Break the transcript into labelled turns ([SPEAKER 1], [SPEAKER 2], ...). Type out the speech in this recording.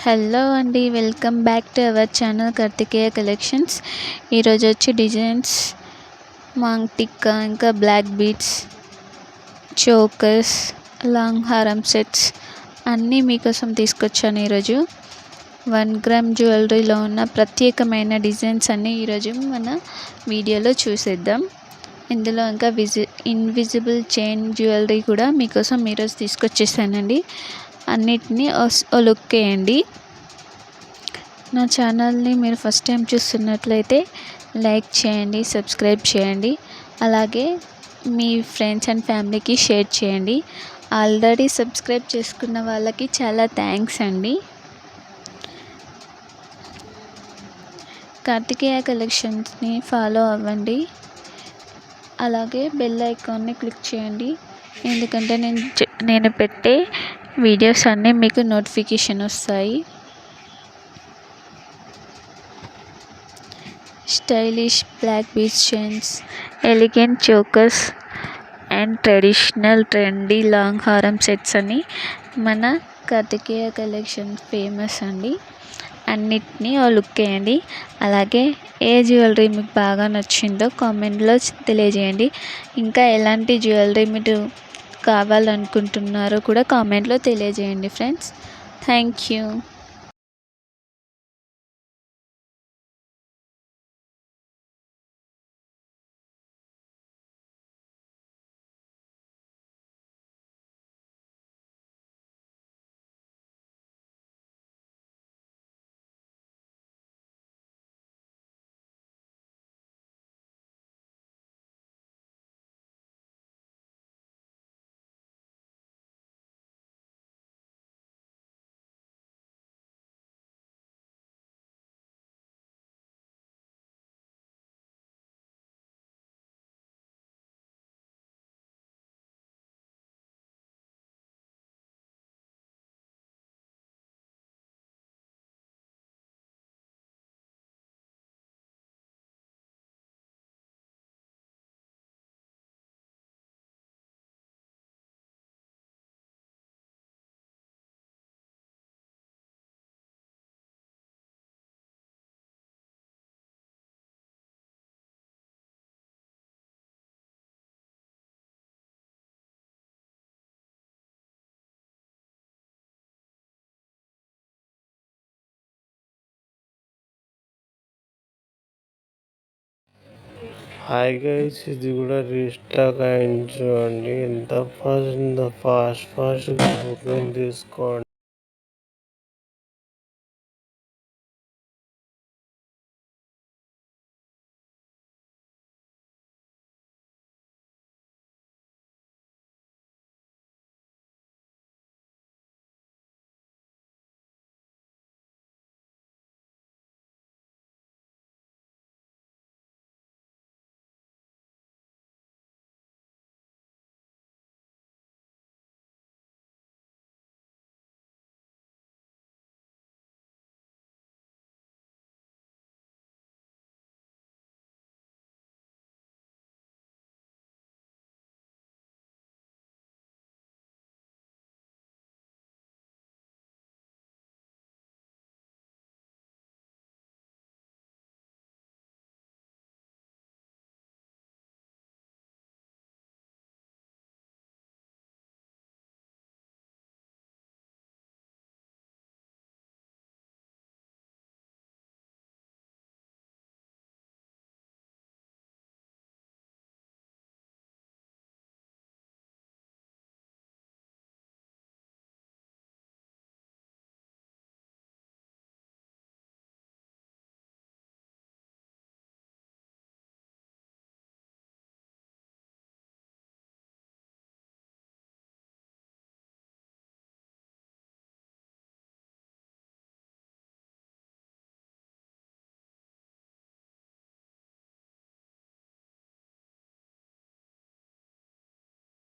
[SPEAKER 1] Hello అండి, welcome back to our channel Karthikeya collections. ఈరోజు వచ్చి డిజైన్స్ మాంగ్ టిక్కా, ఇంకా బ్లాక్ బీడ్స్, చోకర్స్, లాంగ్ హారం సెట్స్ అన్నీ మీకోసం తీసుకొచ్చాను. ఈరోజు 1 గ్రామ్ జ్యువెలరీలో ఉన్న ప్రత్యేకమైన డిజైన్స్ అన్నీ ఈరోజు మన వీడియోలో చూసేద్దాం. ఇందులో ఇంకా ఇన్విజిబుల్ చైన్ జ్యువెలరీ కూడా మీకోసం ఈరోజు తీసుకొచ్చేసానండి. అన్నిటినీ ఓ లుక్ వేయండి. నా ఛానల్ని మీరు ఫస్ట్ టైం చూస్తున్నట్లయితే లైక్ చేయండి, సబ్స్క్రైబ్ చేయండి, అలాగే మీ ఫ్రెండ్స్ అండ్ ఫ్యామిలీకి షేర్ చేయండి. ఆల్రెడీ సబ్స్క్రైబ్ చేసుకున్న వాళ్ళకి చాలా థ్యాంక్స్ అండి. కార్తికేయ కలెక్షన్స్ని ఫాలో అవ్వండి, అలాగే బెల్ ఐకాన్ని క్లిక్ చేయండి. ఎందుకంటే నేను పెట్టే వీడియోస్ అన్నీ మీకు నోటిఫికేషన్ వస్తాయి. Stylish black beads chains, elegant chokers and traditional trendy long హారం సెట్స్ అని మన కార్తికేయ కలెక్షన్ ఫేమస్ అండి. అన్నిటినీ ఓ లుక్ వేయండి. అలాగే ఏ జ్యువెలరీ మీకు బాగా నచ్చిందో కామెంట్లో తెలియజేయండి. ఇంకా ఎలాంటి జ్యువెలరీ మీరు కావాలనుకుంటున్నారో కూడా కామెంట్లో తెలియజేయండి friends. Thank you.
[SPEAKER 2] Hi guys, ఇది కూడా రీస్టాక్ అయింది చూడండి. ఎంత ఫాస్ట్ ఫాస్ట్గా బుకింగ్ తీసుకోండి.